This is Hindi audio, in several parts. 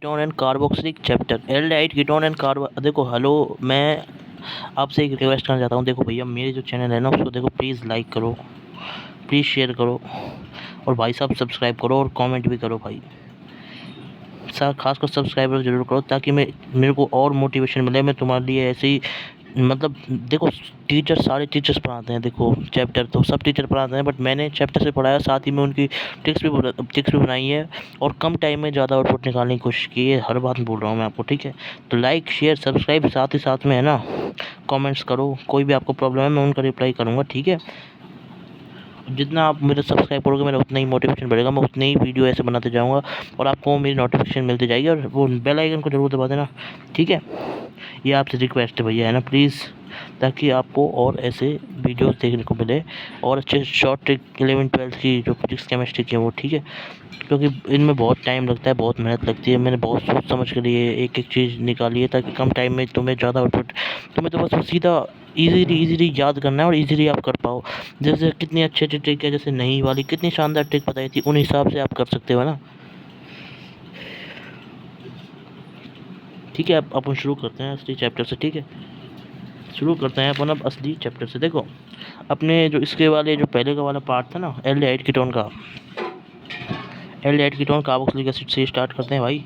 Ketone and carboxylic chapter aldehyde ketone and carbo. देखो हेलो, मैं आपसे एक रिक्वेस्ट करना चाहता हूँ। देखो भैया, मेरे जो चैनल है ना उसको देखो प्लीज़ लाइक करो, प्लीज़ शेयर करो और भाई साहब सब्सक्राइब करो और कमेंट भी करो भाई साहब। खासकर सब्सक्राइबर ज़रूर करो ताकि मेरे को और मोटिवेशन मिले। मैं तुम्हारे लिए ऐसे ही मतलब देखो, सारे टीचर्स पढ़ाते हैं। देखो चैप्टर तो सब टीचर पढ़ाते हैं, बट मैंने चैप्टर से पढ़ाया, साथ ही में उनकी ट्रिक्स भी बनाई है और कम टाइम में ज़्यादा आउटपुट निकालने की कोशिश की है। हर बात बोल रहा हूँ मैं आपको, ठीक है? तो लाइक शेयर सब्सक्राइब साथ ही साथ में है ना, कमेंट्स करो। कोई भी आपको प्रॉब्लम है मैं उनका रिप्लाई करूँगा, ठीक है? जितना आप मेरे सब्सक्राइब करोगे मेरा उतना ही मोटिवेशन बढ़ेगा, मैं उतनी ही वीडियो ऐसे बनाते जाऊँगा और आपको मेरी नोटिफिकेशन मिलती जाएगी। और वो बेल आइकन को ज़रूर दबा देना, ठीक है? ये आपसे रिक्वेस्ट है भैया, है ना, प्लीज़, ताकि आपको और ऐसे वीडियोस देखने को मिले और अच्छे शॉर्ट ट्रिक 11-12 की जो फिजिक्स केमिस्ट्री की है वो, ठीक है? क्योंकि इनमें बहुत टाइम लगता है, बहुत मेहनत लगती है। मैंने बहुत सोच समझ के लिए एक एक चीज़ निकाली है ताकि कम टाइम में तुम्हें ज़्यादा आउटपुट, तुम्हें तो बस वो सीधा इजीली याद करना है और इजीली आप कर पाओ। जैसे कितनी अच्छी अच्छी ट्रिक है, जैसे नहीं वाली कितनी शानदार ट्रिक बताई थी, उन हिसाब से आप कर सकते हो ना, ठीक है? अब अपन शुरू करते हैं असली चैप्टर से, ठीक है? शुरू करते हैं अपन अब असली चैप्टर से। देखो अपने जो इसके वाले जो पहले का वाला पार्ट था ना, एल्डिहाइड कीटोन का, एल्डिहाइड कीटोन कार्बोक्सिलिक एसिड से स्टार्ट करते हैं भाई।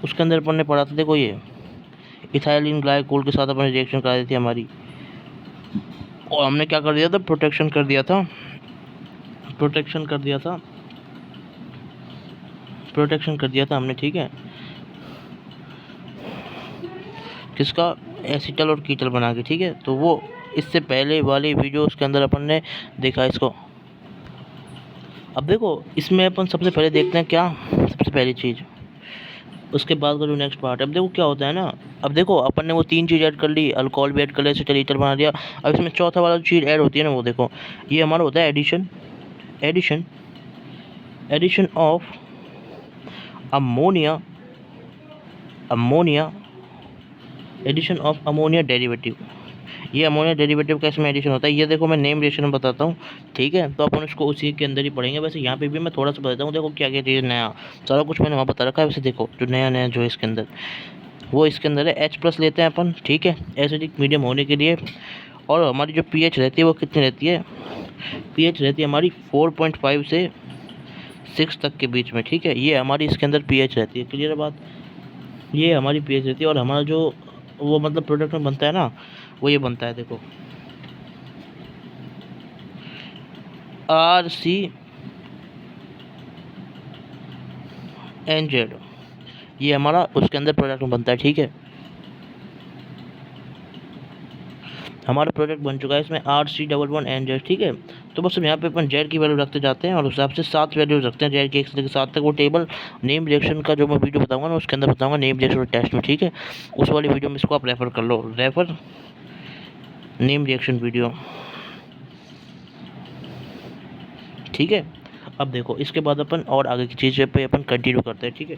उसके अंदर अपन ने पढ़ा था, देखो ये इथाइलिन ग्लाइकोल के साथ अपन रिएक्शन करा दी थी हमारी, और हमने क्या कर दिया था, प्रोटेक्शन कर दिया था, प्रोटेक्शन कर दिया था, प्रोटेक्शन कर दिया था हमने, ठीक है? किसका? एसिटल और कीटल बना के, ठीक है? तो वो इससे पहले वाली वीडियोस के अंदर अपन ने देखा इसको। अब देखो इसमें अपन सबसे पहले देखते हैं क्या, सबसे पहली चीज़, उसके बाद का जो नेक्स्ट पार्ट है। अब देखो क्या होता है ना, अब देखो अपन ने वो तीन चीज़ ऐड कर ली, अल्कोहल भी ऐड कर लिया, एसिटल ईथर बना दिया। अब इसमें चौथा वाला चीज़ ऐड होती है ना, वो देखो ये हमारा होता है addition, addition addition of ammonia, ammonia addition of ammonia derivative. ये अमोनिया डेरिवेटिव का इसमें एडिशन होता है। ये देखो मैं नेम रिएक्शन बताता हूँ, ठीक है? तो अपन उसको उसी के अंदर ही पढ़ेंगे। वैसे यहाँ पे भी मैं थोड़ा सा बताता हूँ, देखो क्या क्या चीज़ नया, सारा कुछ मैंने वहाँ बता रखा है। वैसे देखो जो नया नया जो है इसके अंदर, वो इसके अंदर है H+ लेते हैं अपन, ठीक है, एसिडिक मीडियम होने के लिए। और हमारी जो pH रहती है वो कितनी रहती है? pH रहती है हमारी 4.5 से 6 तक के बीच में, ठीक है? ये हमारी इसके अंदर pH रहती है, क्लियर है बात? ये हमारी pH रहती है। और हमारा जो वो मतलब प्रोडक्ट में बनता है ना, वो ये बनता है, देखो RCNZ, ये हमारा उसके अंदर प्रोडक्ट में बनता है, ठीक है? हमारा प्रोडक्ट बन चुका है इसमें RC11NZ, ठीक है? तो बस यहाँ पे अपन जेड की वैल्यू रखते जाते हैं और उस हिसाब से 7 वैल्यूज रखते हैं जेड की 1 से लेकर 7 तक। वो टेबल नेम रिएक्शन का जो मैं वीडियो बताऊंगा ना उसके अंदर बताऊंगा, नेम रिएक्शन और टेस्ट में, ठीक है? उस वाली वीडियो में इसको आप रेफर कर लो, रेफर नेम रिएक्शन वीडियो, ठीक है? अब देखो इसके बाद अपन और आगे की चीज़ पे अपन कंटिन्यू करते हैं, ठीक है?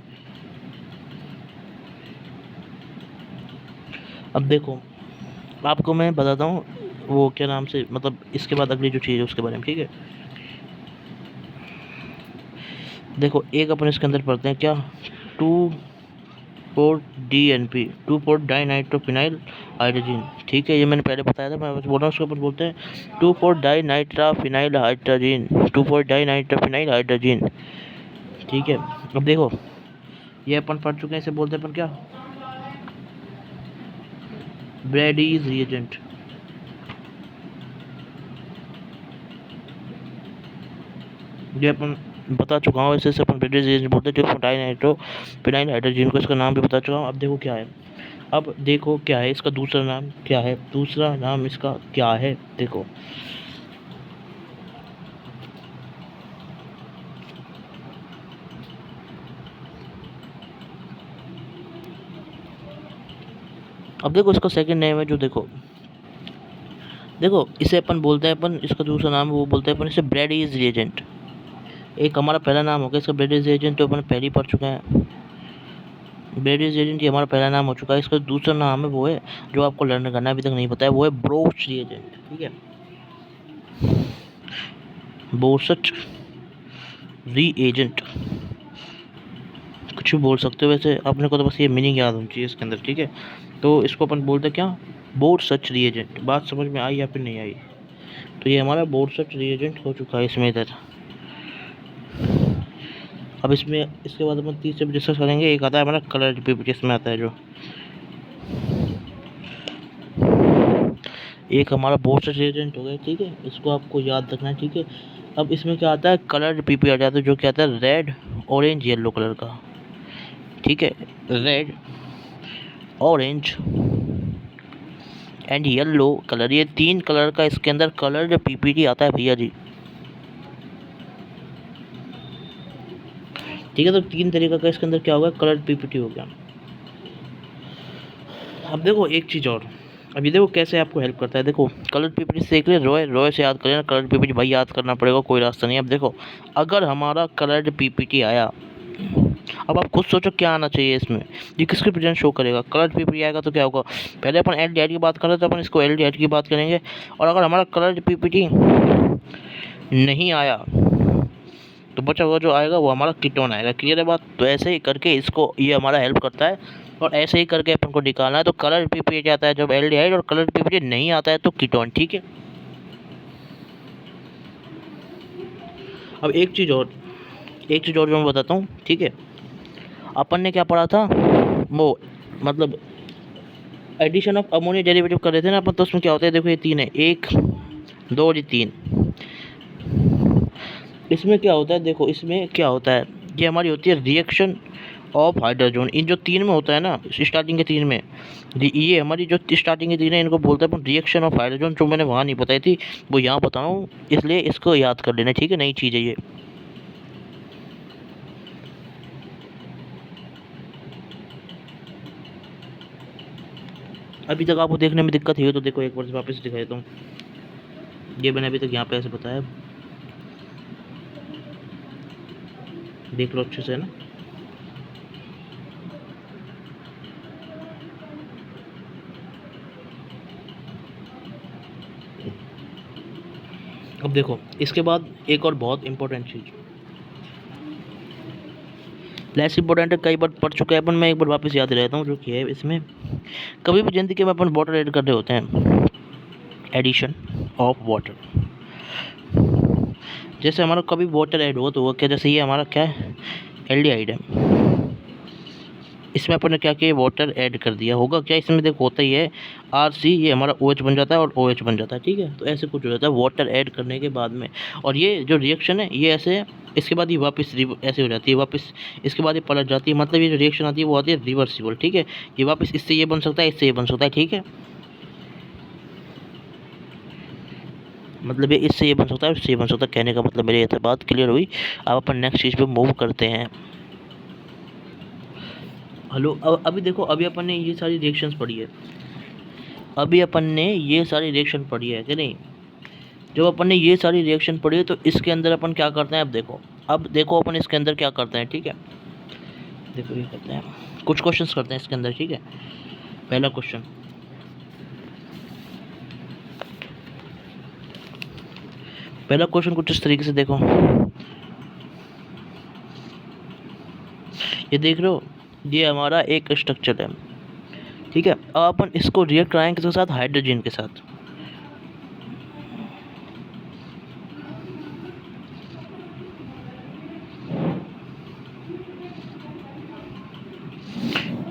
अब देखो आपको मैं बताता हूँ वो क्या नाम से, मतलब इसके बाद अगली जो चीज़ है उसके बारे में, ठीक है? देखो एक अपन इसके अंदर पढ़ते हैं क्या, 2,4-DNP, 2,4-डाइनाइट्रोफिनाइल हाइड्रोजन, ठीक है? ये मैंने पहले बताया था, मैं बस बोल रहा हूँ। उसको अपन बोलते हैं 2,4-डाइनाइट्राफिनाइल हाइड्रोजन, 2,4-डाइनाइट्रोफिनाइल हाइड्रोजन, ठीक है? अब देखो ये अपन पढ़ चुके हैं, इसे बोलते हैं अपन क्या, ब्रैडीज रिएजेंट। ये अपन बता चुका हूँ, ऐसे अपन ब्रैडीज रिएजेंट बोलते हैं, जो डाइनाइट्रोफिनाइल हाइड्रोजन को इसका नाम भी बता चुका हूँ। अब देखो क्या है, अब देखो क्या है इसका दूसरा नाम, क्या है दूसरा नाम इसका, क्या है देखो, अब देखो इसका सेकंड नेम है जो, देखो देखो इसे अपन बोलते हैं, अपन इसका दूसरा नाम वो बोलते हैं अपन इसे ब्रैडीज रिएजेंट। एक हमारा पहला नाम हो गया इसका ब्रैडीज रिएजेंट, तो अपन पहले ही पढ़ चुके हैं। ब्रैडीज रिएजेंट ये हमारा पहला नाम हो चुका है। इसका दूसरा नाम है वो है जो आपको लर्न करना अभी तक नहीं पता है, वो है ब्रोच रिएजेंट, ठीक है? बोरसच रीएजेंट, कुछ भी बोल सकते हो, वैसे अपने को तो बस ये मीनिंग याद होनी चाहिए इसके अंदर, ठीक है। तो इसको अपन बोलते क्या, बोरसच रीएजेंट। बात समझ में आई या फिर नहीं आई? तो ये हमारा बोरसच रीएजेंट हो चुका है इसमें इधर। अब इसमें इसके बाद अपन तीसरे पे डिस्कस करेंगे, एक आता है हमारा कलर पीपीटी, इसमें आता है जो एक हमारा बोर्ड रिएजेंट हो गया, ठीक है, इसको आपको याद रखना है, ठीक है। अब इसमें क्या आता है, कलर पीपी आ जाता है, जो क्या आता है रेड ऑरेंज येलो कलर का, ठीक है, red orange and yellow colour, ये 3 कलर का इसके अंदर कलर जो पीपीटी आता है भैया जी, ठीक है। तो 3 तरीके का इसके अंदर क्या होगा, कलर पीपीटी हो गया। अब देखो एक चीज़ और, अब ये देखो कैसे आपको हेल्प करता है। देखो कलर पीपीटी से देख रहे, रॉय रॉय से याद करें, कलर पीपीटी भाई याद करना पड़ेगा, कोई रास्ता नहीं। अब देखो अगर हमारा कलर पीपीटी आया, अब आप खुद सोचो क्या आना चाहिए इसमें, ये किसके प्रेजेंट शो करेगा। कलर पीपीटी आएगा तो क्या होगा, पहले अपन एल की बात कर रहे थे, तो अपन इसको एल की बात करेंगे। और अगर हमारा कलर पीपीटी नहीं आया तो बचा हुआ जो आएगा वो हमारा कीटोन आएगा। क्लियर है बात? तो ऐसे ही करके इसको, ये हमारा हेल्प करता है, और ऐसे ही करके अपन को निकालना है। तो कलर पीपीटी आता है जब एल्डिहाइड, और कलर पीपीटी नहीं आता है तो कीटोन, ठीक है। अब एक चीज़ और जो मैं बताता हूँ, ठीक है। अपन ने क्या पढ़ा था, वो मतलब एडिशन ऑफ अमोनिया डेरिवेटिव कर रहे थे ना अपन, तो उसमें क्या होता है, देखो ये 3 है, 1 2 और ये 3। इसमें क्या होता है, देखो इसमें क्या होता है, ये हमारी होती है रिएक्शन ऑफ हाइड्रोजन। इन जो 3 में होता है ना, स्टार्टिंग के 3 में, ये हमारी जो स्टार्टिंग के 3 है, इनको बोलते हैं अपन रिएक्शन ऑफ हाइड्रोजन। जो मैंने वहाँ नहीं बताई थी वो यहाँ बताऊँ, इसलिए इसको याद कर लेना, ठीक है, नई चीज़ है ये। अभी तक आपको देखने में दिक्कत हुई तो देखो एक बार वापस दिखा देता हूँ। ये मैंने अभी तक यहाँ पे ऐसे बताया, देख लो अच्छे से, है ना। अब देखो इसके बाद एक और बहुत इंपॉर्टेंट चीज़, लेस इंपॉर्टेंट है, कई बार पढ़ चुके हैं अपन, मैं एक बार वापस याद रहता हूँ, जो कि है इसमें कभी भी जिंदगी में अपन वाटर ऐड कर रहे होते हैं, एडिशन ऑफ वाटर। जैसे हमारा कभी वाटर ऐड हो तो वो क्या, जैसे ये हमारा क्या है, एल्डिहाइड है, इसमें अपन ने क्या किया, वाटर ऐड कर दिया, होगा क्या इसमें, देखो होता ही है RC, ये हमारा OH बन जाता है और OH बन जाता है, ठीक है। तो ऐसे कुछ हो जाता है वाटर ऐड करने के बाद में। और ये जो रिएक्शन है ये ऐसे, इसके बाद ये वापस ऐसे हो जाती है वापस, इसके बाद ये पलट जाती है, मतलब ये जो रिएक्शन आती है वो आती है रिवर्सिबल, ठीक है। ये वापस इससे ये बन सकता है, इससे ये बन सकता है, ठीक है। मतलब ये इससे ये बन सकता है, इससे ये बन सकता है, कहने का मतलब मेरी ये बात क्लियर हुई। अब अपन नेक्स्ट चीज़ पे मूव करते हैं। हेलो, अब अभी देखो, अभी अपन ने ये सारी रिएक्शंस पढ़ी है, अभी अपन ने ये सारी रिएक्शन पढ़ी है कि नहीं। जब अपन ने ये सारी रिएक्शन पढ़ी है तो इसके अंदर अपन क्या करते हैं, अब देखो अपन इसके अंदर क्या करते हैं, ठीक है। देखो ये करते हैं, कुछ क्वेश्चंस करते हैं इसके अंदर, ठीक है। पहला क्वेश्चन कुछ इस तरीके से देखो, ये देख रहे हो, ये हमारा एक स्ट्रक्चर है, ठीक है। अब अपन इसको रिएक्ट कराएंगे किसके साथ, हाइड्रोजन के साथ।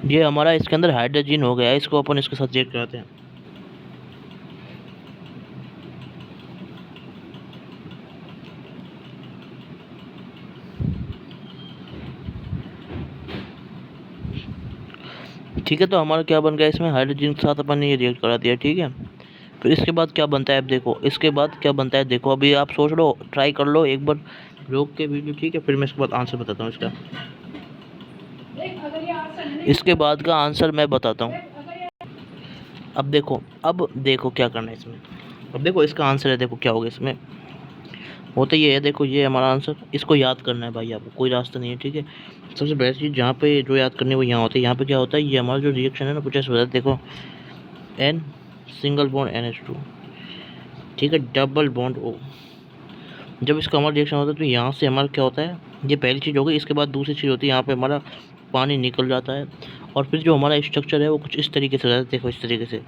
ये हमारा इसके अंदर हाइड्रोजन हो गया है, इसको अपन इसके साथ रिएक्ट कराते हैं। ठीक है, तो हमारा क्या बन गया, इसमें हाइड्रोजन के साथ अपन ने ये रिएक्ट करा दिया, ठीक है। फिर इसके बाद क्या बनता है, अब देखो इसके बाद क्या बनता है, देखो अभी आप सोच लो, ट्राई कर लो एक बार रोक के वीडियो, ठीक है। फिर मैं इसके बाद आंसर बताता हूँ इसका, इसके बाद का आंसर मैं बताता हूँ। अब देखो क्या करना है इसमें। अब देखो इसका आंसर है, देखो क्या होगा इसमें, होता ये है, देखो ये हमारा आंसर, इसको याद करना है भाई, आपको कोई रास्ता नहीं है, ठीक है। सबसे बेस्ट चीज़ जहाँ पे जो याद करनी है वो यहाँ होती है। यहाँ पे क्या होता है, ये हमारा जो रिएक्शन है ना कुछ ऐसा होता है, देखो N सिंगल बॉन्ड NH2, ठीक है, डबल बॉन्ड O, जब इसका हमारा रिएक्शन होता है तो यहाँ से हमारा क्या होता है, ये पहली चीज़ हो गई। इसके बाद दूसरी चीज़ होती है, यहाँ पे हमारा पानी निकल जाता है और फिर जो हमारा स्ट्रक्चर है वो कुछ इस तरीके से हो जाता है। देखो इस तरीके से,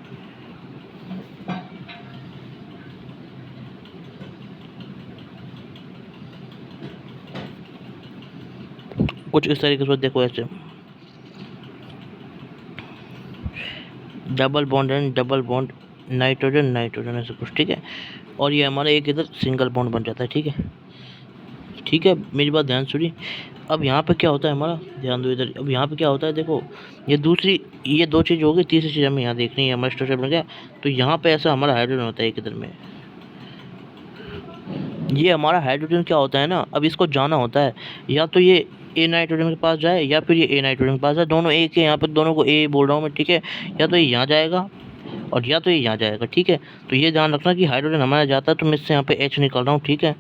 कुछ इस तरीके से देखो, ऐसे double bond and double bond, nitrogen nitrogen, ऐसे कुछ, ठीक है। और ये हमारा एक इधर सिंगल बॉन्ड बन जाता है, ठीक है। ठीक है, मेरी बात ध्यान सुनिए। अब यहाँ पे क्या होता है हमारा, ध्यान दो इधर। अब यहाँ पे क्या होता है, देखो ये दूसरी, ये दो चीज़ हो गई, तीसरी चीज़ हमें यहाँ देखनी है, हमारा स्ट्रक्चर बन गया। तो यहाँ पे ऐसा हमारा हाइड्रोजन होता है एक इधर में। ये हमारा हाइड्रोजन क्या होता है ना, अब इसको जाना होता है, या तो ये ए नाइट्रोजन के पास जाए या फिर ये ए नाइट्रोजन के पास जाए, दोनों एक है यहाँ पे, दोनों को ए बोल रहा हूँ मैं, ठीक है। या तो ये यहाँ जाएगा और या तो ये यहाँ जाएगा, ठीक है। तो ये ध्यान रखना कि हाइड्रोजन हमारा जाता है तो मैं इससे यहाँ पे एच निकाल रहा हूँ, ठीक है।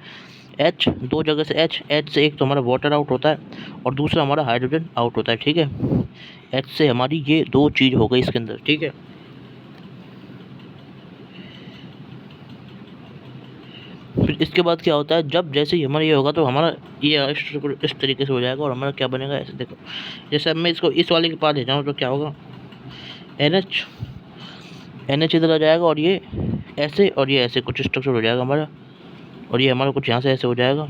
एच दो जगह से, एच से एक तो हमारा वाटर आउट होता है और दूसरा हमारा हाइड्रोजन आउट होता है, ठीक है। एच से हमारी ये दो चीज़ हो गई इसके अंदर, ठीक है। फिर इसके बाद क्या होता है, जब जैसे ही हमारा ये होगा तो हमारा ये इस तरीके से हो जाएगा और हमारा क्या बनेगा, ऐसे देखो। जैसे अब मैं इसको इस वाले के पास ले जाऊँ तो क्या होगा, NH, NH इधर आ जाएगा और ये ऐसे और ये ऐसे कुछ स्ट्रक्चर हो जाएगा हमारा। और ये हमारा कुछ यहाँ से ऐसे हो जाएगा,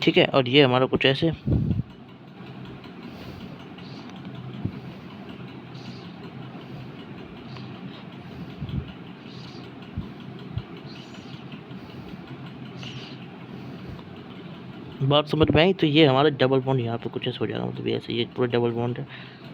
ठीक है। और ये हमारा कुछ ऐसे, बात समझ में आई। तो ये हमारा डबल बॉन्ड यहाँ पे कुछ ऐसे हो जाएगा, मतलब ऐसे ये पूरा डबल बॉन्ड है,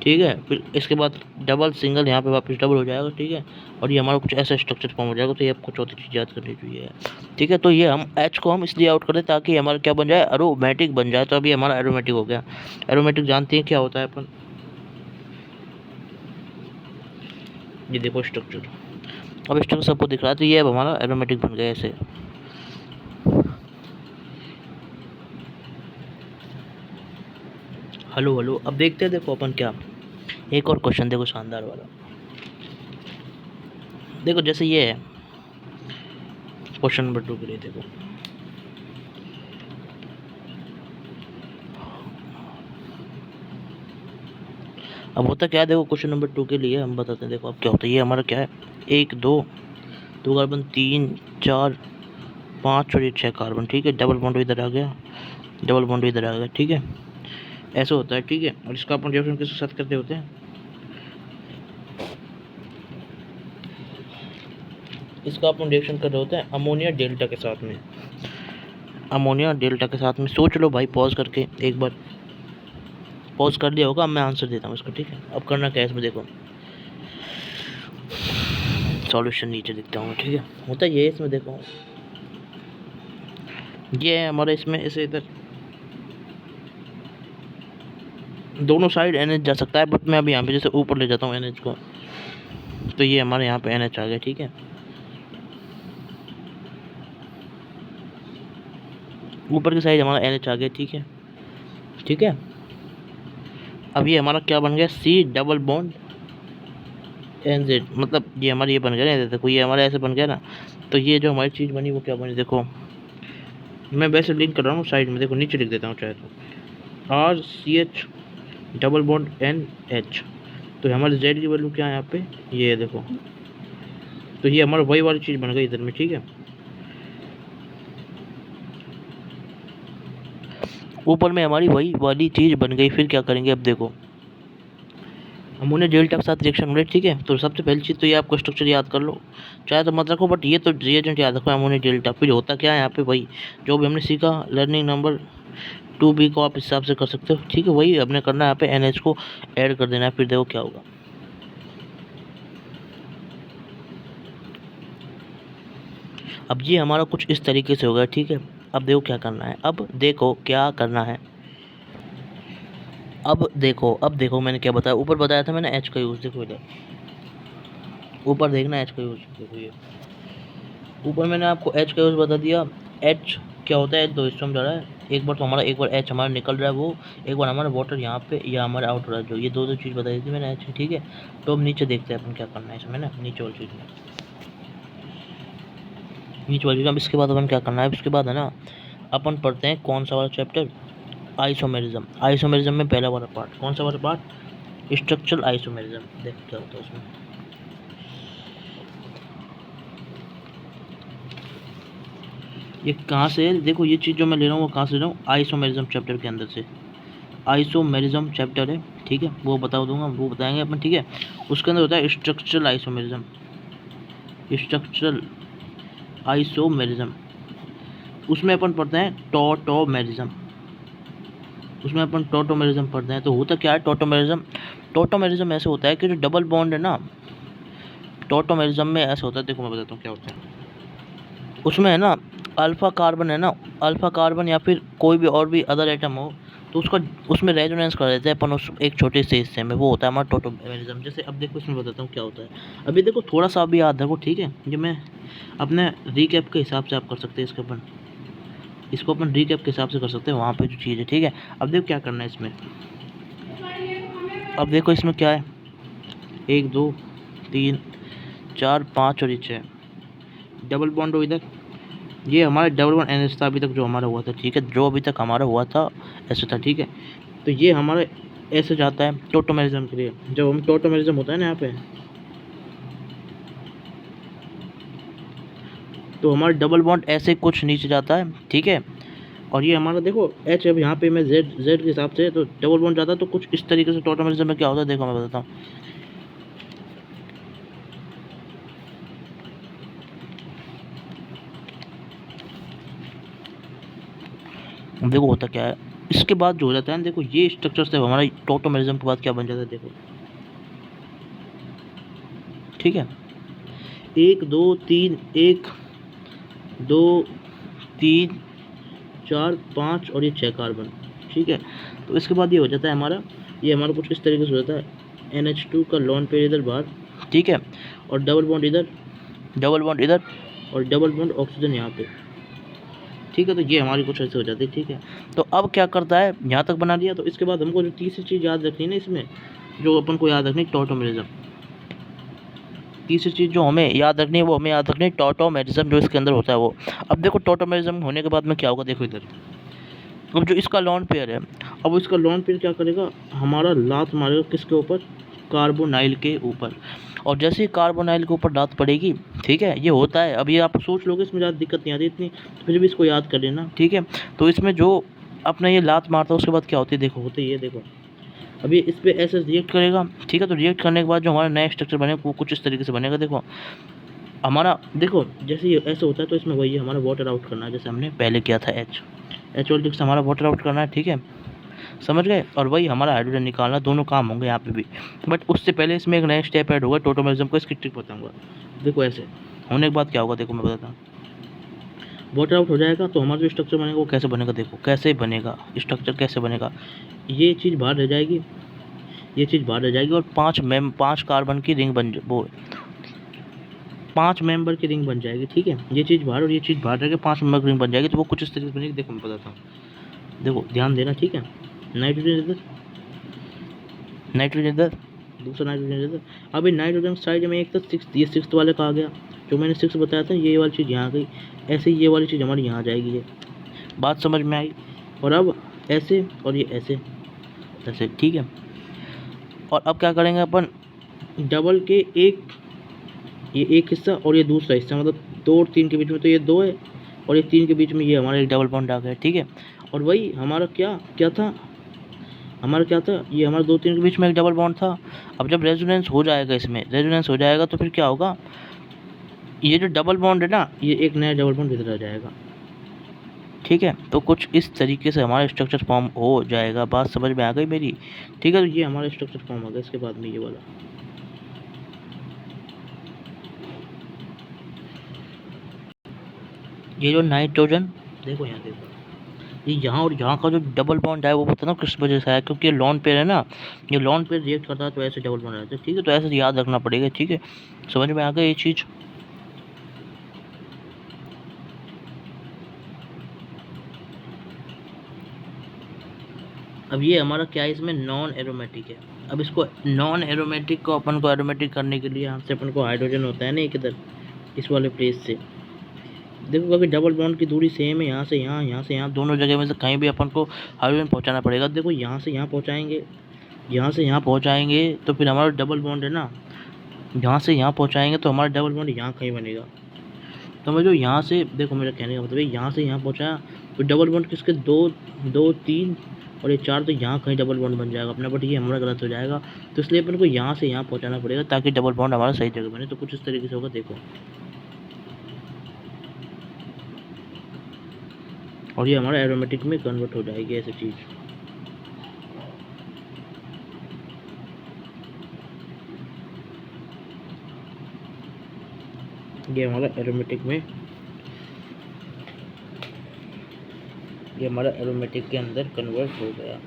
ठीक है। फिर इसके बाद डबल सिंगल यहाँ पे वापस डबल हो जाएगा, ठीक है। और ये हमारा कुछ ऐसा स्ट्रक्चर फॉर्म हो जाएगा। तो ये आपको चौथी चीज़ याद करनी चाहिए, ठीक है। तो ये हम एच को हम इसलिए आउट करें ताकि हमारा क्या बन जाए, एरोमेटिक बन जाए। तो अभी हमारा एरोमेटिक हो गया। एरोमेटिक जानते हैं क्या होता है अपन, ये देखो स्ट्रक्चर, अब स्ट्रक्चर सबको दिख रहा है। तो ये अब हमारा एरोमेटिक बन गया ऐसे। हेलो हेलो, अब देखते हैं, देखो अपन क्या, एक और क्वेश्चन देखो शानदार वाला। देखो जैसे ये है क्वेश्चन नंबर 2 के लिए, देखो अब होता क्या है, देखो क्वेश्चन नंबर 2 के लिए हम बताते हैं। देखो अब क्या होता है, ये हमारा क्या है, 1 2 2 कार्बन, 3 4 5 और ये 6 कार्बन, ठीक है। डबल बॉन्ड इधर आ गया, डबल बॉन्ड इधर आ गया, ठीक है। ऐसा होता है, ठीक है। और इसका अपन रिएक्शन किसके साथ करते होते हैं, इसका अपन रिएक्शन कर रहे होते हैं अमोनिया डेल्टा के साथ में। अमोनिया डेल्टा के साथ में, सोच लो भाई, पॉज करके एक बार, पॉज कर लिया होगा। अब मैं आंसर देता हूँ इसका, ठीक है। अब करना क्या है इसमें, देखो सॉल्यूशन नीचे लिखता हूँ, ठीक है। होता ये है इसमें, देखो ये है हमारा, इसमें ऐसे इधर दोनों साइड NH जा सकता है, बट मैं अभी यहाँ पे जैसे ऊपर ले जाता हूँ NH को, तो ये हमारे यहाँ पे NH आ गया, ठीक है। ऊपर की साइड हमारा NH आ गया, ठीक है, ठीक है। अब ये हमारा क्या बन गया, C डबल बॉन्ड NZ, मतलब ये हमारा ये बन गया ना, देखो ये हमारा ऐसे बन गया ना। तो ये जो हमारी चीज़ बनी वो क्या बनी, देखो मैं वैसे लिंक कर रहा हूँ साइड में, देखो नीचे लिख देता हूँ चाहे तो, RCH डबल बॉन्ड NH। तो हमारे Z की वैल्यू क्या है यहाँ पे, ये देखो। तो ये हमारा वही वाली चीज़ बन गई इधर में, ठीक है। ऊपर में हमारी वही वाली चीज़ बन गई। फिर क्या करेंगे, अब देखो अमोनिया डेल्टा के साथ रिएक्शन हो रही है, ठीक है। तो सबसे पहली चीज़ तो ये आपको स्ट्रक्चर याद कर लो, चाहे तो मत रखो, बट ये तो रिएजेंट याद रखो, अमोनिया डेल्टा। फिर होता क्या है यहाँ पे, वही जो भी हमने सीखा लर्निंग नंबर 2B को आप इस हिसाब से कर सकते हो, ठीक है। वही हमने करना है, यहाँ पे NH को ऐड कर देना है। फिर देखो क्या होगा, अब ये हमारा कुछ इस तरीके से होगा, ठीक है। अब देखो क्या करना है, अब देखो क्या करना है। अब देखो मैंने क्या बताया, ऊपर बताया था मैंने H का यूज़, देखो इधर ऊपर देखना H का यूज़, देखो ये ऊपर मैंने आपको H का यूज़ बता दिया। H क्या होता है, दो हिस्सों में जा रहा है। एक बार तो हमारा, एक बार H हमारा निकल रहा है वो, एक बार हमारा वाटर यहाँ पे या हमारा आउट हो रहा है, जो ये दो चीज़ बताई थी मैंने H, ठीक है। तो अब नीचे देखते हैं अपन क्या करना है इसमें ना, नीचे वाली चीज़ में। नीचे वाली। अब इसके बाद अपन क्या करना है, इसके बाद है ना अपन पढ़ते हैं कौन सा वाला चैप्टर, आइसोमेरिज्म। आइसोमेरिज्म में पहला वाला पार्ट, कौन सा वाला पार्ट, स्ट्रक्चरल आइसोमेरिज्म। देखो क्या होता है उसमें। ये कहाँ से है, देखो ये चीज़ जो मैं ले रहा हूँ वो कहाँ से ले रहा हूँ, आइसोमेरिज्म चैप्टर के अंदर से। आइसोमेरिज्म चैप्टर है, ठीक है, वो बता दूंगा, वो बताएंगे अपन, ठीक है। उसके अंदर होता है स्ट्रक्चरल आइसोमेरिज्म, स्ट्रक्चरल आइसोमेरिज्म। उसमें अपन पढ़ते हैं टॉटोमेरिज्म, उसमें अपन टॉटोमेरिज्म पढ़ते हैं। तो होता क्या है टॉटोमेरिज्म, टॉटोमेरिज्म ऐसे होता है कि जो डबल बॉन्ड है ना, टॉटोमेरिज्म में ऐसा होता है, देखो मैं बताता हूँ क्या होता है। उसमें है ना अल्फा कार्बन है ना, अल्फा कार्बन या फिर कोई भी और भी अदर एटम हो, तो उसका उसमें रेजोनेंस कर देते हैं अपन उस एक छोटे से हिस्से में, वो होता है हमारा टॉटोमेरिज्म। जैसे अब देखो इसमें बताता हूँ क्या होता है। अभी देखो थोड़ा सा अभी याद रखो, ठीक है, ये मैं अपने रीकैप के हिसाब से आप कर सकते हैं इसके अपन, इसको अपन रीकैप के हिसाब से कर सकते हैं वहाँ पे जो चीज़ है, ठीक है। अब देखो क्या करना है इसमें, अब देखो इसमें क्या है, 1 2 3 4 5 और ये 6 डबल बॉन्ड हो इधर, ये हमारा डबल बॉन्ड एन था अभी तक जो हमारा हुआ था, ठीक है, जो अभी तक हमारा हुआ था ऐसे था, ठीक है। तो ये हमारा ऐसे जाता है टॉटोमेरिज्म के लिए, जब हम टॉटोमेरिज्म होता है ना यहाँ पे, तो हमारा डबल बॉन्ड ऐसे कुछ नीचे जाता है, ठीक है। और ये हमारा देखो एच, अब यहाँ पे मैं जेड जेड के हिसाब से तो डबल बॉन्ड जाता है, तो कुछ इस तरीके से टॉटोमेरिज्म में क्या होता है, देखो मैं बताता हूँ। देखो होता क्या है, इसके बाद जो हो जाता है, देखो ये स्ट्रक्चर से हमारा टॉटोमेरिज्म के बाद क्या बन जाता है, देखो, ठीक है, 1 2 3 1 2 3 4 5 और ये 6 कार्बन, ठीक है। तो इसके बाद ये हो जाता है हमारा, ये हमारा कुछ इस तरीके से हो जाता है, NH2 का लॉन पेयर इधर बाहर, ठीक है, और डबल बॉन्ड इधर, डबल बॉन्ड इधर, और डबल बॉन्ड ऑक्सीजन यहाँ पे, ठीक है। तो ये हमारी कुछ ऐसे हो जाती है, ठीक है। तो अब क्या करता है, यहाँ तक बना दिया, तो इसके बाद हमको जो तीसरी चीज़ याद रखनी है ना इसमें, जो अपन को याद रखनी है टॉटोमेरिज्म, तीसरी चीज़ जो हमें याद रखनी है वो हमें याद रखनी है टॉटोमेरिज्म, जो इसके अंदर होता है वो। अब देखो टॉटोमेरिज्म होने के बाद में क्या होगा, देखो इधर, अब जो इसका लॉन पेयर है, अब इसका लॉन पेयर क्या करेगा, हमारा लात मारेगा किसके ऊपर, कार्बोनाइल के ऊपर। और जैसे ही कार्बोनाइल के ऊपर लात पड़ेगी, ठीक है, ये होता है, अब ये आप सोच लोगे, इसमें ज़्यादा दिक्कत नहीं आती इतनी, तो फिर भी इसको याद कर लेना, ठीक है। तो इसमें जो अपना ये लात मारता है उसके बाद क्या होती है, देखो होती है ये, देखो अभी इस पर ऐसे रिएक्ट करेगा, ठीक है। तो रिएक्ट करने के बाद जो हमारा नया स्ट्रक्चर बनेगा वो कुछ इस तरीके से बनेगा, देखो हमारा, देखो जैसे ये ऐसे होता है, तो इसमें वही हमारा वाटर आउट करना है, जैसे हमने पहले किया था एच वाले से हमारा वाटर आउट करना है, ठीक है, समझ गए। और वही हमारा हाइड्रोजन निकालना, दोनों काम होंगे यहाँ पे भी। बट उससे पहले इसमें एक नया स्टेप ऐड होगा, टॉटोमेरिज्म को इसकी ट्रिक बताऊंगा। देखो ऐसे होने के बाद क्या होगा, देखो मैं बताता हूँ, वाटर आउट हो जाएगा तो हमारा जो स्ट्रक्चर बनेगा वो कैसे बनेगा, देखो कैसे बनेगा स्ट्रक्चर, कैसे बनेगा, ये चीज़ बाहर रह जाएगी, ये चीज़ बाहर रह जाएगी, और 5 कार्बन की रिंग बन, वो 5 मेंबर की रिंग बन जाएगी, ठीक है। ये चीज़ बाहर और ये चीज़ बाहर रह के 5 मेंबर की रिंग बन जाएगी, तो वो कुछ इस तरीके से बनेगी, देखो मैं बताता हूँ, देखो ध्यान देना, ठीक है। नाइट्रोजन इधर, नाइट्रोजन इधर, दूसरा नाइट्रोजन इधर। अभी नाइट्रोजन साइड में एक तो 6, ये 6th वाले का आ गया, जो मैंने 6 बताया था, ये वाली चीज़ यहाँ आ गई, ऐसे ही ये वाली चीज़ हमारी यहाँ आ जाएगी, ये बात समझ में आई। और अब ऐसे और ये ऐसे ऐसे, ठीक है। और अब क्या करेंगे अपन, डबल के एक, ये एक हिस्सा और ये दूसरा हिस्सा, मतलब 2 और 3 के बीच में तो ये 2 है, और ये 3 के बीच में ये हमारा एक डबल बॉन्ड आ गया, ठीक है। और वही हमारा क्या क्या था, हमारा क्या था, ये हमारा 2 3 के बीच में एक डबल बॉन्ड था। अब जब रेजोनेंस हो जाएगा, इसमें रेजोनेंस हो जाएगा, तो फिर क्या होगा, ये जो डबल बॉन्ड है ना, ये एक नया डबल बॉन्ड इधर आ जाएगा, ठीक है। तो कुछ इस तरीके से हमारा स्ट्रक्चर फॉर्म हो जाएगा, बात समझ में आ गई मेरी, ठीक है। तो ये हमारा स्ट्रक्चर फॉर्म हो गया, इसके बाद में ये वाला, ये जो नाइट्रोजन, देखो यहाँ देखो, ये यहाँ और यहाँ का जो डबल बॉन्ड है वो पता ना किस वजह से है, क्योंकि ये लॉन पेयर है ना, ये लॉन पेयर रिएक्ट करता है तो ऐसे डबल बॉन्ड रहता है, ठीक है। तो ऐसे याद रखना पड़ेगा, ठीक है, समझ में आ गई ये चीज़। अब ये हमारा क्या है, इसमें नॉन एरोमेटिक है। अब इसको नॉन एरोमेटिक को अपन को एरोमेटिक करने के लिए यहाँ से अपन को हाइड्रोजन होता है ना एक इधर, इस वाले प्लेस से देखो अभी डबल बॉन्ड की दूरी सेम है, यहाँ से यहाँ, यहाँ से यहाँ, दोनों जगह में से कहीं भी अपन को हाइड्रोजन पहुँचाना पड़ेगा। देखो यहाँ से यहाँ पहुँचाएंगे, यहाँ से यहाँ पहुँचाएंगे तो फिर हमारा डबल बॉन्ड है ना, यहाँ से यहाँ पहुँचाएंगे तो हमारा डबल बॉन्ड यहाँ कहीं बनेगा। तो मैं जो यहाँ से, देखो मेरा कहने का मतलब है यहाँ से यहाँ पहुँचाया तो डबल बॉन्ड किसके, दो, दो, तीन और ये चार, तो यहाँ कहीं डबल बॉन्ड बन जाएगा अपना, बट ये हमारा गलत हो जाएगा। तो इसलिए अपन को यहाँ से यहाँ पहुँचाना पड़ेगा ताकि डबल बॉन्ड हमारा सही जगह बने। तो कुछ इस तरीके से होगा, देखो। और ये हमारा एरोमेटिक में कन्वर्ट हो जाएगी ऐसी चीज़। ये हमारा एरोमेटिक में, ये हमारा एरोमेटिक के अंदर कन्वर्ट हो गया,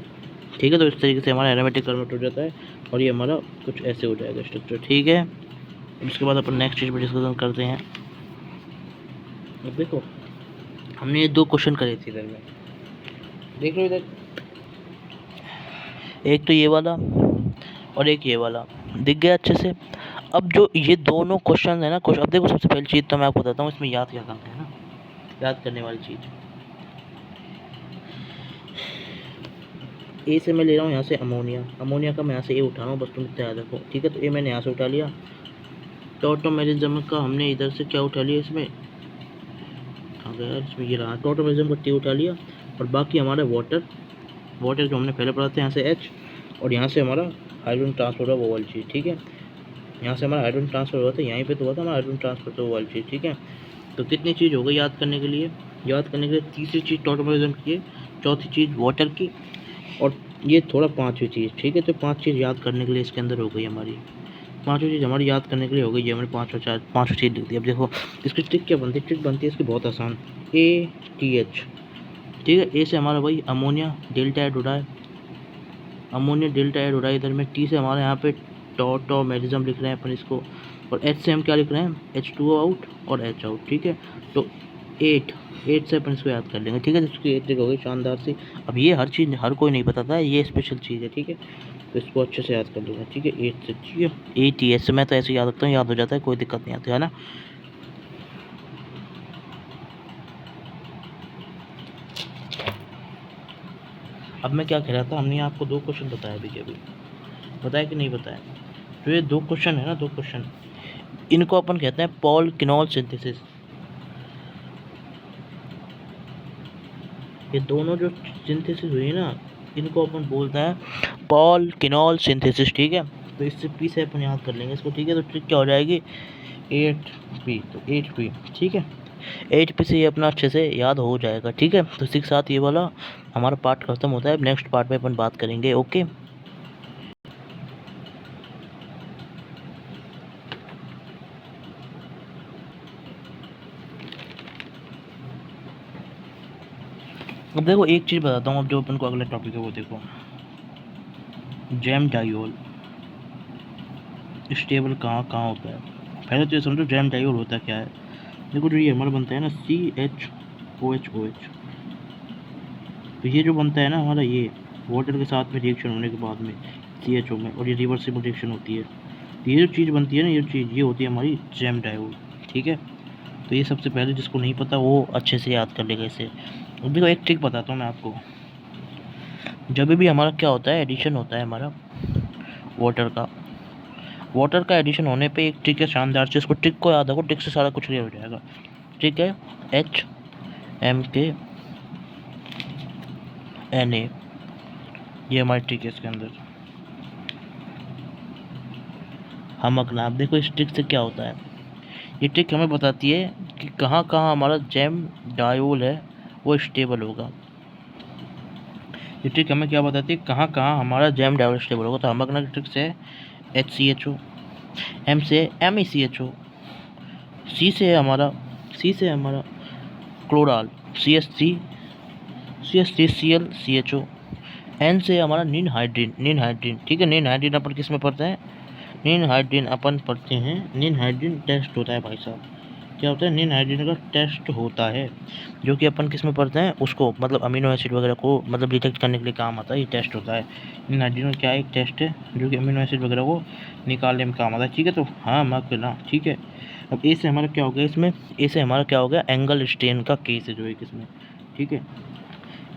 ठीक है। तो इस तरीके से हमारा एरोमेटिक कन्वर्ट हो जाता है और ये हमारा कुछ ऐसे हो जाएगा स्ट्रक्चर, ठीक है। उसके बाद अपन नेक्स्ट चीज़ पर डिस्कशन करते हैं। अब देखो हमने ये दो क्वेश्चन करे थे इधर में, देख लो इधर, एक तो ये वाला और एक ये वाला, दिख गया अच्छे से। अब जो ये दोनों क्वेश्चन है ना, अब देखो सबसे पहली चीज़ तो मैं आपको बताता हूँ इसमें याद क्या करना है ना, याद करने वाली चीज़। ए से मैं ले रहा हूँ यहाँ से अमोनिया, अमोनिया का मैं यहाँ से ए उठा रहा हूँ, बस तुम इतना याद रखो, ठीक है। तो ए मैंने यहाँ से उठा लिया, टॉटोमेरिज्म का हमने इधर से क्या उठा लिया, इसमें कहाँ गया इसमें, ये रहा, टॉटोमेरिज्म का टी उठा लिया। और बाकी हमारा वाटर, वाटर जो हमने पहले पढ़ा था, यहाँ से एच, और यहाँ से हमारा हाइड्रोजन ट्रांसफर हुआ वो वाली चीज़, ठीक है। यहाँ से हमारा हाइड्रोजन ट्रांसफर हुआ था, यहीं पे तो हुआ था हमारा हाइड्रोजन ट्रांसफर, तो वो वाली चीज़, ठीक है। तो कितनी चीज़ हो गई याद करने के लिए, याद करने के लिए तीसरी चीज़ टॉटोमेरिज्म की है, चौथी चीज़ वाटर की, और ये थोड़ा पाँचवीं चीज़, ठीक है। तो पाँच चीज़ याद करने के लिए इसके अंदर हो गई हमारी, पाँचवीं चीज़ हमारी याद करने के लिए हो गई, ये हमारी पाँचों चीज़ लिख दी। अब देखो इसकी ट्रिक क्या बनती है, ट्रिक बनती है इसकी बहुत आसान, ATH, ठीक है। ए से हमारा वही अमोनिया डेल्टा एड हो रहा है, अमोनिया डेल्टा एड हो रहा है इधर में। टी से हमारे यहाँ पे टॉटोमेरिज्म लिख रहे हैं अपन इसको, और एच से हम क्या लिख रहे हैं, H2O आउट और H आउट, ठीक है। तो 8 से अपन इसको याद कर लेंगे, ठीक है। तो इसकी 8 ट्रिक हो गई शानदार सी। अब ये हर चीज़ हर कोई नहीं बताता है, ये स्पेशल चीज़ है, ठीक है। तो इसको अच्छे से याद कर लेंगे, ठीक है। 8 से, ठीक है, ATH से मैं तो ऐसे याद रखता हूँ, याद हो जाता है, कोई दिक्कत नहीं आती है ना। अब मैं क्या कह रहा था, हमने आपको दो क्वेश्चन बताया अभी के अभी, बताया कि नहीं बताया। तो ये दो क्वेश्चन है ना, दो क्वेश्चन, इनको अपन कहते हैं पॉल किनॉल सिंथेसिस। ये दोनों जो सिंथेसिस हुई है ना, इनको अपन बोलते हैं पॉल किनॉल सिंथेसिस, ठीक है। तो इससे पी से अपन याद कर लेंगे इसको, ठीक है। तो ट्रिक क्या हो जाएगी, 8P, तो 8P, ठीक है। 8P से ये अपना अच्छे से याद हो जाएगा, ठीक है। तो इसी के साथ ये वाला हमारा पार्ट खत्म होता है। नेक्स्ट पार्ट में अपन बात करेंगे, ओके। अब देखो एक चीज़ बताता हूँ, अब जो अपन को अगला टॉपिक है वो देखो, जैम डायोल स्टेबल कहाँ कहाँ होता है। पहले तो ये समझो जैम डायोल होता क्या है। देखो जो ये हमारा बनता है ना CHOHOH, तो ये जो बनता है ना हमारा, ये वाटर के साथ में रिएक्शन होने के बाद में CHO में, और ये रिवर्सिबल रिएक्शन होती है। तो ये जो चीज़ बनती है ना, ये चीज़ ये होती है हमारी जैम डायोल, ठीक है। तो ये सबसे पहले जिसको नहीं पता वो अच्छे से याद कर लेगा इसे। अब देखो एक ट्रिक बताता हूँ मैं आपको, जब भी हमारा क्या होता है, एडिशन होता है हमारा वाटर का एडिशन होने पे एक ट्रिक है शानदार से, इसको ट्रिक को याद रखो, ट्रिक से सारा कुछ क्लियर हो जाएगा। ट्रिक है HMKNA, ये हमारी ट्रिक है इसके अंदर। हम अगला, आप देखो इस ट्रिक से क्या होता है, ये ट्रिक हमें बताती है कि कहाँ कहाँ हमारा जैम डायोल है वो स्टेबल होगा। ये ट्रिक हमें क्या बताती है, कहाँ कहाँ हमारा जैम डायोल स्टेबल होगा। तो हम अगला ट्रिक से HCHO, M से MECHO, C से हमारा क्लोराल CH3Cl CHO, N से हमारा नीन हाइड्रीन, ठीक है। नीन हाइड्रीन अपन किस में पढ़ते हैं, नीन हाइड्रीन अपन पढ़ते हैं, नीन हाइड्रीन टेस्ट होता है भाई साहब, क्या होता है, नीन हाइड्रोजन का टेस्ट होता है, जो कि अपन किस में पढ़ते हैं उसको, मतलब अमीनो एसिड वगैरह को मतलब डिटेक्ट करने के लिए काम आता है, ये टेस्ट होता है। नीन हाइड्रोजन क्या है, एक टेस्ट है जो कि अमीनो एसिड वगैरह को निकालने में काम आता है, ठीक है। तो हाँ मार्क करना, ठीक है। अब ए से हमारा क्या हो गया इसमें, ए से हमारा क्या हो गया, एंगल स्ट्रेन का केस है जो एक इसमें, ठीक है।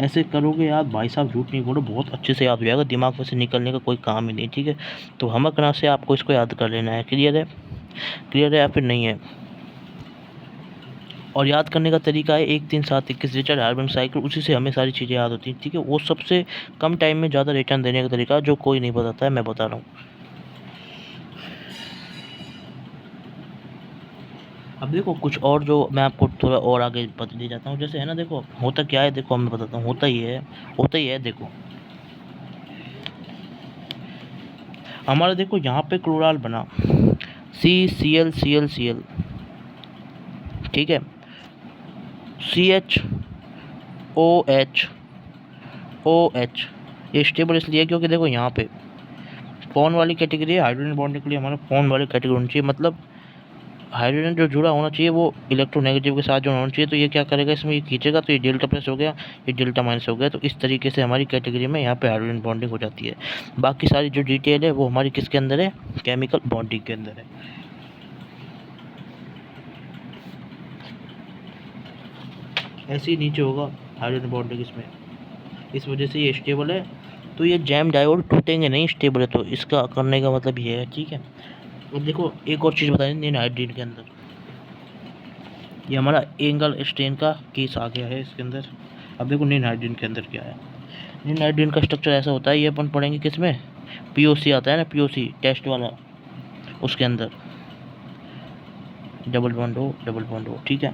ऐसे करोगे याद भाई साहब, झूठ नहीं बोलो, बहुत अच्छे से याद हो जाएगा, दिमाग में से निकलने का कोई काम ही नहीं, ठीक है। तो हम करना से आपको इसको याद कर लेना है, क्लियर है, क्लियर है या फिर नहीं है। और याद करने का तरीका है 1 3 7 21 रिचर्ड हार्मन साइकिल, उसी से हमें सारी चीज़ें याद होती हैं, ठीक है। वो सबसे कम टाइम में ज़्यादा रिटर्न देने का तरीका जो कोई नहीं बताता है, मैं बता रहा हूँ। अब देखो कुछ और जो मैं आपको थोड़ा और आगे बता दे जाता हूँ, जैसे है ना, देखो होता क्या है, देखो मैं बताता हूँ, होता ही है, देखो हमारा देखो यहाँ पे क्लोराल बना CCl, ठीक है, CHOH, ये स्टेबल इसलिए क्योंकि देखो यहाँ पे फोन वाली कैटेगरी है, हाइड्रोजन बॉन्ड के लिए हमारा फोन वाली कैटेगरी होनी चाहिए, मतलब हाइड्रोजन जो जुड़ा होना चाहिए वो इलेक्ट्रोनेगेटिव के साथ जो होना चाहिए। तो ये क्या करेगा, इसमें ये खींचेगा तो ये डेल्टा प्लस हो गया, ये डेल्टा माइनस हो गया। तो इस तरीके से हमारी कैटेगरी में यहाँ पे हाइड्रोजन बॉन्डिंग हो जाती है। बाकी सारी जो डिटेल है वो हमारी किसके अंदर है, केमिकल बॉन्डिंग के अंदर है। ऐसे ही नीचे होगा हाइड्रोजन बॉन्डिंग इसमें, इस वजह से ये स्टेबल है। तो ये जैम डायोड टूटेंगे नहीं, स्टेबल है, तो इसका करने का मतलब ये है, ठीक है। अब देखो एक और चीज़ बता दें, नीन हाइड्रोजन के अंदर ये हमारा एंगल स्ट्रेन का केस आ गया है इसके अंदर। अब देखो नीन हाइड्रोजन के अंदर क्या है, नीन हाइड्रोजन का स्ट्रक्चर ऐसा होता है, ये अपन पढ़ेंगे किस में, POC आता है ना, POC टेस्ट वाला, उसके अंदर डबल बॉन्ड हो, ठीक है।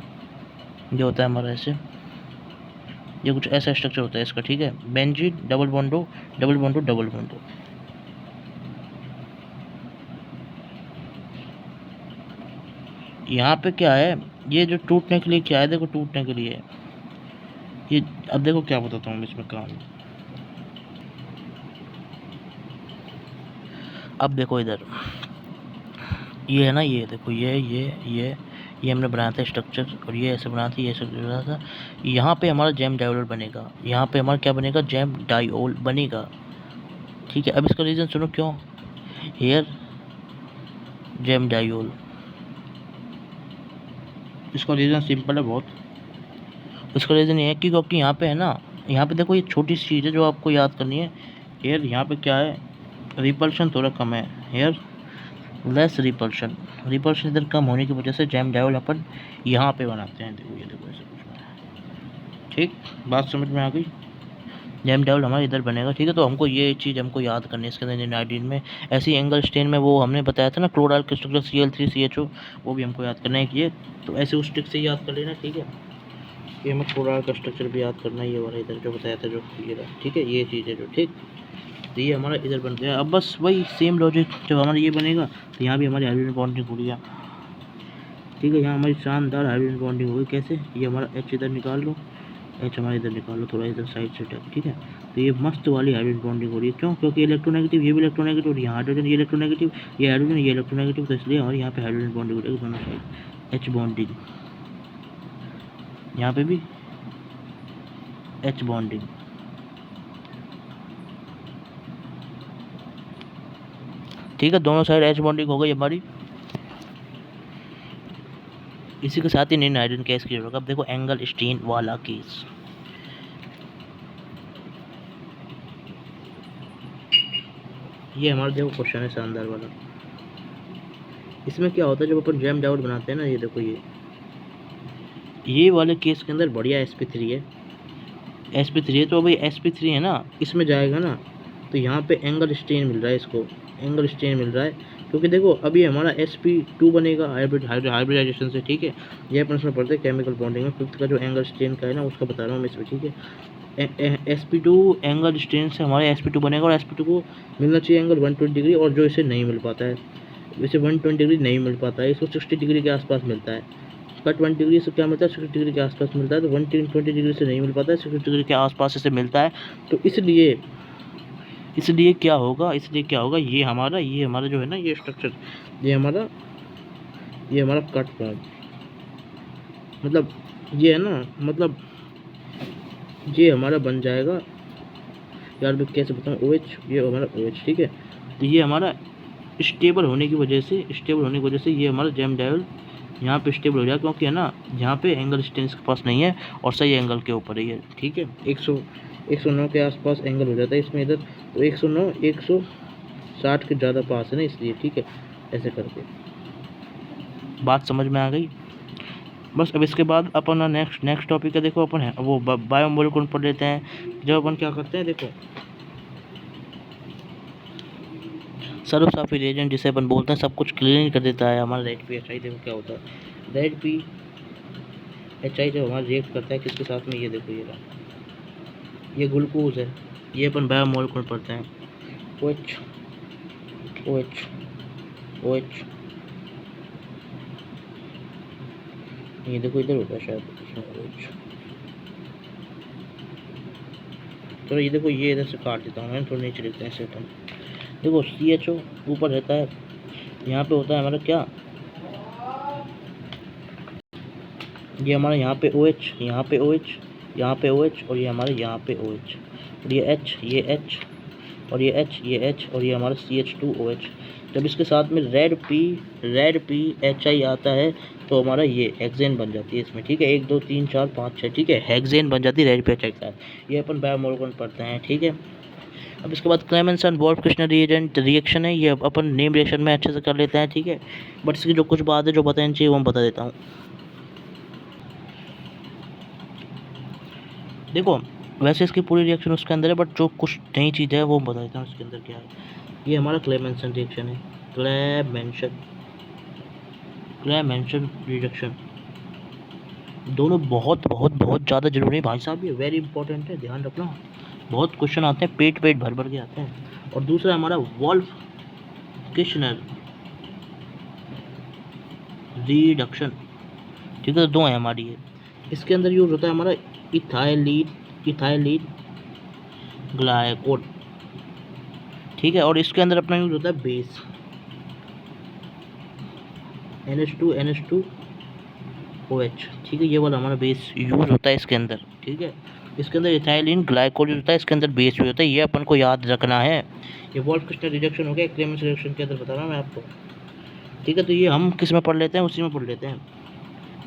ये होता है हमारा ऐसे, ये कुछ ऐसा स्ट्रक्चर होता है इसका, ठीक है। बेंजीन डबल बॉन्ड हो। यहाँ पे क्या है, ये जो टूटने के लिए क्या है, देखो टूटने के लिए ये, अब देखो क्या बताता हूँ इसमें काम। अब देखो इधर ये है ना, ये देखो ये हमने बनाया था स्ट्रक्चर, और ये ऐसे बनाया था, ये स्ट्रक्चर बनाया था। यहाँ पे हमारा जैम डायोल बनेगा, यहाँ पे हमारा क्या बनेगा, जैम डायोल बनेगा, ठीक है। अब इसका रीज़न सुनो क्यों, हेयर जैम डायोल, इसका रीज़न सिंपल है बहुत। इसका रीज़न ये है कि क्योंकि यहाँ पे है ना, यहाँ पे देखो ये छोटी सी चीज़ है जो आपको याद करनी है। हेयर यहाँ पे क्या है, रिपल्शन थोड़ा कम है, हेयर लेस रिपल्शन इधर कम होने की वजह से जैम डायोल अपन यहाँ पे बनाते हैं। देखो ये देखो ऐसे कुछ है, ठीक, बात समझ में आ गई। जैम डायोल हमारा इधर बनेगा, ठीक है। तो हमको ये चीज़ हमको याद करनी है इसके अंदर, नाइट्रोजन में ऐसी एंगल स्टेन में वो हमने बताया था ना क्लोराल के स्ट्रक्चर Cl3CHO, वो भी हमको याद करना है कि ये, तो ऐसे उस ट्रिक से याद कर लेना, ठीक है। ये हमें क्लोराल का स्ट्रक्चर भी याद करना है, ये वाला इधर जो बताया था जो ये रहा, ठीक है, ये चीज़ है जो, ठीक। तो ये हमारा इधर बन गया। अब बस वही सेम लॉजिक, जब हमारा ये बनेगा तो यहाँ भी हमारी हाइड्रोजन बॉन्डिंग हो गया, ठीक है। यहाँ हमारी शानदार हाइड्रोजन बॉन्डिंग हो गई, कैसे, ये हमारा H इधर निकाल लो, H हमारा इधर निकाल लो, थोड़ा इधर साइड से, ठीक है। तो ये मस्त वाली हाइड्रोजन बॉन्डिंग हो रही है, क्यों, क्योंकि इलेक्ट्रोनेगेटिव, ये भी इलेक्ट्रोनेगेटिव, और यहाँ हाइड्रोजन, ये इलेक्ट्रोनेगेटिव, ये हाइड्रोजन, ये इलेक्ट्रोनेगेटिव, तो इसलिए हमारे यहाँ पे हाइड्रोजन बॉन्डिंग हो रही है दोनों साइड, H बॉन्डिंग, यहाँ पे भी H बॉन्डिंग, ठीक है, दोनों साइड H बॉन्डिंग हो गई हमारी। इसी के साथ ही नीन हाइड्रोजन केस क्लियर होगा। अब देखो एंगल स्टेन वाला केस, ये हमारा देखो क्वेश्चन है शानदार वाला। इसमें क्या होता है, जब अपन जैम डायोड बनाते हैं ना, ये देखो ये वाले केस के अंदर बढ़िया sp3 है, sp3 है, तो भाई sp3 है ना, इसमें जाएगा ना, तो यहाँ पे एंगल स्टेन मिल रहा है, इसको एंगल स्टेन मिल रहा है, क्योंकि देखो अभी हमारा sp2 बनेगा हाइब्रिडाइजेशन से, ठीक है। ये अपन इसमें पढ़ते हैं केमिकल बॉन्डिंग में, फिफ्थ का जो एंगल स्टेन का है ना, उसका बता रहा हूँ मैं इसमें, ठीक है। sp2 एंगल स्टेन से हमारे sp2 बनेगा, और sp2 को मिलना चाहिए एंगल 120 डिग्री, और जो इसे नहीं मिल पाता है, वैसे 120 डिग्री नहीं मिल पाता है, इसको 60 डिग्री के आसपास मिलता है। कट 1 डिग्री से क्या मिलता है, 60 डिग्री के आसपास मिलता है, तो 120 डिग्री से नहीं मिल पाता है, 60 डिग्री के आसपास इसे मिलता है। तो इसलिए क्या होगा, ये हमारा जो है ना, ये स्ट्रक्चर, ये हमारा कट फॉर्म, मतलब ये है ना, मतलब ये हमारा बन जाएगा यार, मैं कैसे बताऊँ, OH, ये हमारा OH, ठीक है। तो ये हमारा स्टेबल होने की वजह से ये हमारा जेम डायल यहाँ पे स्टेबल हो जाएगा, क्योंकि है ना यहाँ पे एंगल स्टेन इसके पास नहीं है और सही एंगल के ऊपर ही है, ठीक है। 109 के आसपास एंगल हो जाता है इसमें इधर, तो 109 160 के ज़्यादा पास है ना, इसलिए, ठीक है। ऐसे करके बात समझ में आ गई। बस अब इसके बाद अपना नेक्स्ट टॉपिक है, देखो अपन है वो बायोमोलिकुल पढ़ लेते हैं। जब अपन क्या करते हैं, देखो सर्वसाफी रिएजेंट जिसे अपन बोलते हैं, सब कुछ क्लीन कर देता है हमारा रेड PHI। देखो क्या होता है, रेड PHI जब हमारा रिएक्ट करता है किसके साथ में, ये देखो ये रहा, ये ग्लूकोज है, ये अपन बायोमोलिकुल पढ़ते हैं, OH OH OH, ये देखो इधर होता है शायद OH। चलो ये देखो, ये इधर से काट देता हूँ मैं, थोड़ा नीचे लिखते हैं ऐसे अपन। देखो CHO ऊपर रहता है, यहाँ पे होता है हमारा क्या, ये हमारा यहाँ पे OH, यहाँ पे OH, यहाँ पे OH, और ये हमारे यहाँ पे OH, और ये H, ये H, और ये H, ये H, और ये हमारा CH2OH। जब इसके साथ में रेड PHI आता है तो हमारा ये हेक्सेन बन जाती है इसमें, ठीक है। 1 2 3 4 5 6, ठीक है, हेक्सेन बन जाती है रेड PHI के साथ। ये अपन बायोमोलिकुल पढ़ते हैं, ठीक है। अब इसके बाद Clemmensen Wolff Kishner reagent reaction है, ये अपन नेम रिएक्शन में अच्छे से कर लेते हैं, ठीक है। बट इसकी जो कुछ बात है जो बतानी चाहिए वो मैं बता देता हूँ। देखो वैसे इसकी पूरी रिएक्शन उसके अंदर है, बट जो कुछ नई चीज़ है वो बता देता हूँ इसके अंदर क्या है। ये हमारा क्लेमेंसन रिएक्शन है, क्लेमेंसन रिएक्शन, दोनों बहुत बहुत बहुत ज़्यादा जरूरी है भाई साहब, ये वेरी इंपॉर्टेंट है, ध्यान रखना। बहुत क्वेश्चन आते हैं, पेट भर भर के आते हैं। और दूसरा हमारा वोल्फ किश्नर रिडक्शन, ठीक है। तो दो है हमारी ये, इसके अंदर यूज होता है हमारा इथाइलिन ग्लाइकोल, ठीक है। और इसके अंदर अपना यूज होता है बेस NH2OH, ठीक है। ये वाला हमारा बेस यूज होता है इसके अंदर, ठीक है। इसके अंदर इथाइलिन ग्लाइकोल यूज होता है, इसके अंदर बेस यूज होता है, ये अपन को याद रखना है। ये वोल्फ किश्नर रिडक्शन हो गया, क्लेमेंसन रिडक्शन के अंदर बता रहा हूँ मैं आपको, ठीक है। तो ये हम किस में पढ़ लेते हैं, उसी में पढ़ लेते हैं,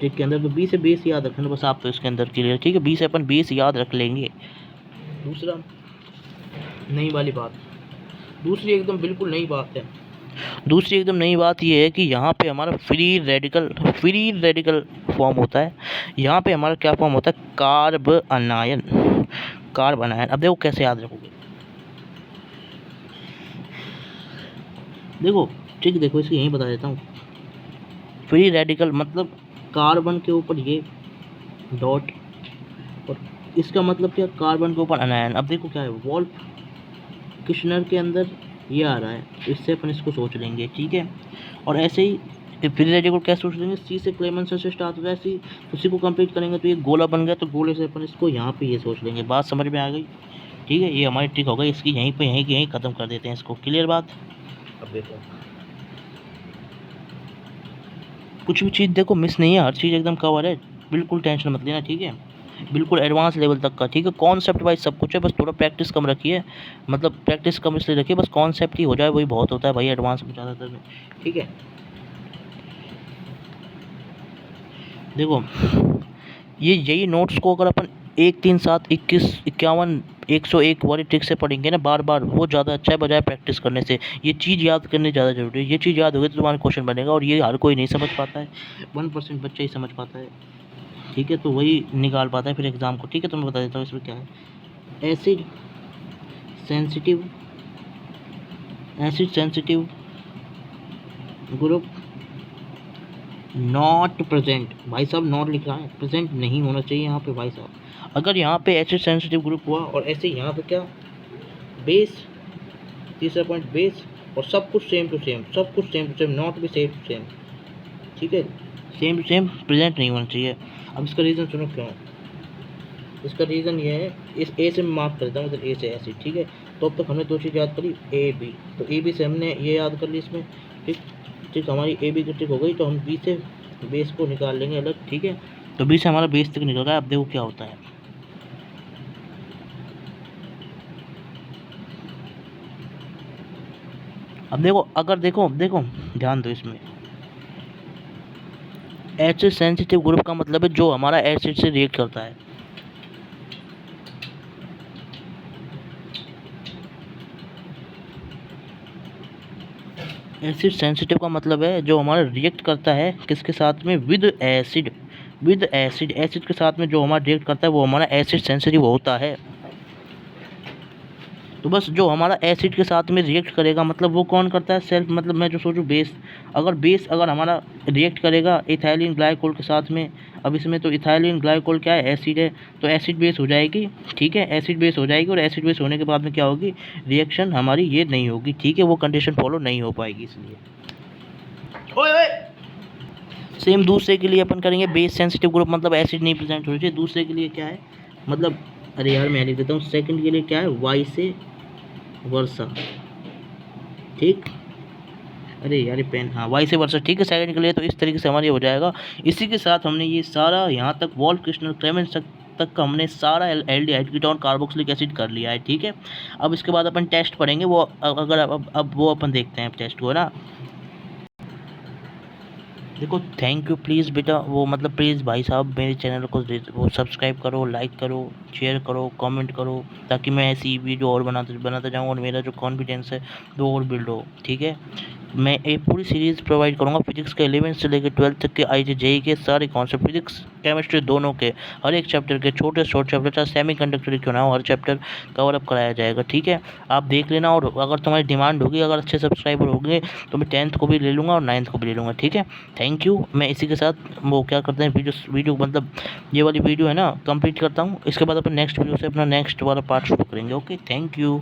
ठीक के अंदर। तो बी से बेस याद रखना बस आप, तो इसके अंदर क्लियर, ठीक है। बी से अपन बेस याद रख लेंगे। दूसरा नई वाली बात, दूसरी एकदम बिल्कुल नई बात है, दूसरी एकदम नई बात ये है कि यहाँ पे हमारा फ्री रेडिकल फॉर्म होता है। यहाँ पे हमारा क्या फॉर्म होता है, कार्ब अनायन। अब देखो कैसे याद रखोगे, देखो ठीक, देखो इसकी यहीं बता देता हूँ। फ्री रेडिकल मतलब कार्बन के ऊपर ये डॉट, और इसका मतलब क्या, कार्बन के ऊपर अनायन। अब देखो क्या है, वोल्फ किश्नर के अंदर ये आ रहा है, इससे अपन इसको सोच लेंगे, ठीक है। और ऐसे ही फ्री रेडिकल क्या सोच लेंगे, सी से क्लेमेंसन से स्टार्ट होता है, सी उसी को कंप्लीट करेंगे तो ये गोला बन गया, तो गोले से अपन इसको यहाँ पे ये सोच लेंगे। बात समझ में आ गई, ठीक है। ये हमारी ट्रिक हो गई, इसकी यहीं पे यहीं ख़त्म कर देते हैं इसको, क्लियर बात। अब देखो कुछ भी चीज़ देखो मिस नहीं है, हर चीज़ एकदम कवर है, बिल्कुल टेंशन मत लेना, ठीक है। बिल्कुल एडवांस लेवल तक का, ठीक है। कॉन्सेप्ट वाइज सब कुछ है, बस थोड़ा प्रैक्टिस कम रखिए, मतलब प्रैक्टिस कम इसलिए रखिए, बस कॉन्सेप्ट ही हो जाए वही बहुत होता है भाई एडवांस में ज़्यादातर में, ठीक है। देखो ये यही नोट्स को अगर अपन 1 3 7 21 51 101 वाली ट्रिक से पढ़ेंगे ना बार बार, वो ज़्यादा अच्छा है बजाय प्रैक्टिस करने से। ये चीज़ याद करनी ज़्यादा ज़रूरी है, ये चीज़ याद होगी तो तुम्हारा क्वेश्चन बनेगा, और ये हर कोई नहीं समझ पाता है, 1% बच्चा ही समझ पाता है, ठीक है। तो वही निकाल पाता है फिर एग्ज़ाम को, ठीक है। तो मैं बता देता हूँ इसमें क्या है, acid sensitive group not present, भाई साहब नॉट लिख रहा है, प्रेजेंट नहीं होना चाहिए यहाँ पे भाई साहब। अगर यहाँ पे एसिड सेंसिटिव ग्रुप हुआ और ऐसे यहाँ पे क्या बेस, तीसरा पॉइंट बेस, और सब कुछ सेम टू सेम, नॉट भी सेम टू सेम, ठीक है, सेम टू सेम, प्रेजेंट नहीं होना चाहिए। अब इसका रीज़न सुनो क्यों, इसका रीज़न ये है, इस ए से मैं मार्क करता हूँ, मतलब ए से एसिड, ठीक है। तो अब तक हमने दो चीज़ याद करी, ए बी, तो ए बी से हमने ये याद कर ली इसमें, ठीक, हमारी ए बी की ट्रिक हो गई। तो हम बी से बेस को निकाल लेंगे अलग, ठीक है। तो बी से हमारा बेस तक निकल रहा है। अब देखो क्या होता है। अब देखो, अगर देखो ध्यान दो इसमें, एसिड सेंसिटिव ग्रुप का मतलब है जो हमारा एसिड से रिएक्ट करता है। एसिड सेंसिटिव का मतलब है जो हमारा रिएक्ट करता है किसके साथ में, विद एसिड। एसिड के साथ में जो हमारा रिएक्ट करता है वो हमारा एसिड सेंसिटिव होता है। तो बस जो हमारा एसिड के साथ में रिएक्ट करेगा, मतलब वो कौन करता है, सेल्फ, मतलब मैं जो सोचूं बेस, अगर हमारा रिएक्ट करेगा इथाइलिन ग्लाइकोल के साथ में, अब इसमें तो इथाइलिन ग्लाइकोल क्या है, एसिड है, तो एसिड बेस हो जाएगी। ठीक है, एसिड बेस हो जाएगी, और एसिड बेस होने के बाद में क्या होगी, रिएक्शन हमारी ये नहीं होगी। ठीक है, वो कंडीशन फॉलो नहीं हो पाएगी। इसलिए ओए सेम दूसरे के लिए अपन करेंगे, बेस सेंसिटिव ग्रुप मतलब एसिड नहीं प्रेजेंट होना चाहिए। दूसरे के लिए क्या है, मतलब अरे यार मैं लिख देता हूँ, सेकंड के लिए क्या है, वाई से वर्षा। ठीक, अरे यार ये पेन, हाँ वाई से वर्षा। ठीक है, सेकंड के लिए तो इस तरीके से हमारा ये हो जाएगा। इसी के साथ हमने ये सारा यहाँ तक वॉल्फ क्रिस्टल क्लेमेंस तक का हमने सारा एल्डिहाइड कीटोन कार्बोक्सिलिक एसिड कर लिया है। ठीक है, अब इसके बाद अपन टेस्ट पढ़ेंगे वो, अगर अब वो अपन देखते हैं टेस्ट को ना। देखो थैंक यू, प्लीज़ बेटा वो मतलब प्लीज़ भाई साहब मेरे चैनल को वो सब्सक्राइब करो, लाइक करो, शेयर करो, कमेंट करो, ताकि मैं ऐसी वीडियो और बनाता जाऊँ और मेरा जो कॉन्फिडेंस है वो और बिल्ड हो। ठीक है, मैं एक पूरी सीरीज़ प्रोवाइड करूँगा फिजिक्स के 11th से लेकर 12th तक के IIT-JEE के सारे कॉन्सेप्ट, फिजिक्स केमिस्ट्री दोनों के, हर एक चैप्टर के छोटे शॉर्ट चैप्टर, चाहे सेमी कंडक्टर क्यों ना हो, हर चैप्टर कवर अप कराया जाएगा। ठीक है, आप देख लेना, और अगर तुम्हारी डिमांड होगी, अगर अच्छे सब्सक्राइबर होंगे तो मैं 10th को भी ले लूँगा और 9th को भी ले लूँगा। ठीक है, थैंक यू। मैं इसी के साथ वो क्या करते हैं, वीडियो मतलब ये वाली वीडियो है ना कंप्लीट करता हूँ। इसके बाद अपन नेक्स्ट वीडियो से अपना नेक्स्ट वाला पार्ट शुरू करेंगे। Okay, thank you.